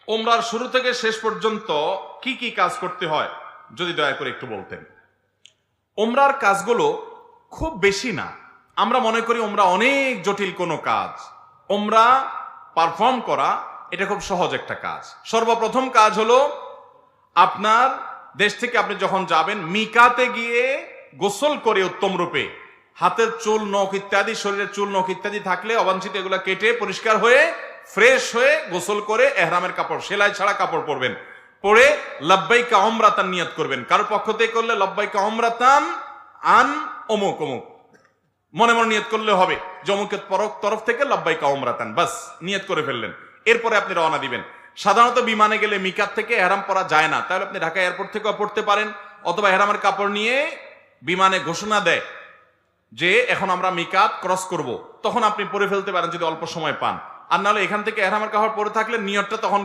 ওমরার শুরু থেকে শেষ পর্যন্ত কি কি কাজ করতে হয় যদি দয়া করে একটু বলতেন। ওমরার কাজগুলো খুব বেশি না, আমরা মনে করি ওমরা অনেক জটিল কোনো কাজ। ওমরা পারফর্ম করা এটা খুব সহজ একটা কাজ। সর্বপ্রথম কাজ হলো আপনার দেশ থেকে আপনি যখন যাবেন মিকাতে গিয়ে গোসল করে উত্তম রূপে হাতের চুল নখ ইত্যাদি, শরীরের চুল নখ ইত্যাদি থাকলে অবাঞ্ছিত এগুলা কেটে পরিষ্কার হয়ে ফ্রেশ হয়ে গোসল করে এহরামের কাপড়, সেলাই ছাড়া কাপড় পরবেন, পরে লব্বাইকা উমরাতান নিয়ত করবেন। কারো পক্ষ থেকে করলে লব্বাইকা উমরাতান আন অমুক অমুক মনে মনে নিয়ত করলে হবে, জমুকের তরফ থেকে লব্বাইকা উমরাতান, বাস নিয়ত করে ফেললেন। এরপরে আপনি রওনা দিবেন। সাধারণত বিমানে গেলে মিকাত থেকে এহরাম পরা যায় না, তাহলে আপনি ঢাকা এয়ারপোর্ট থেকেও পড়তে পারেন, অথবা এহরামের কাপড় নিয়ে বিমানে ঘোষণা দেয় যে এখন আমরা মিকাত ক্রস করব, তখন আপনি পরে ফেলতে পারেন যদি অল্প সময় পান। আর নাহলে এখান থেকে এহরামের কাপড় পরে থাকলে নিয়তটা তখন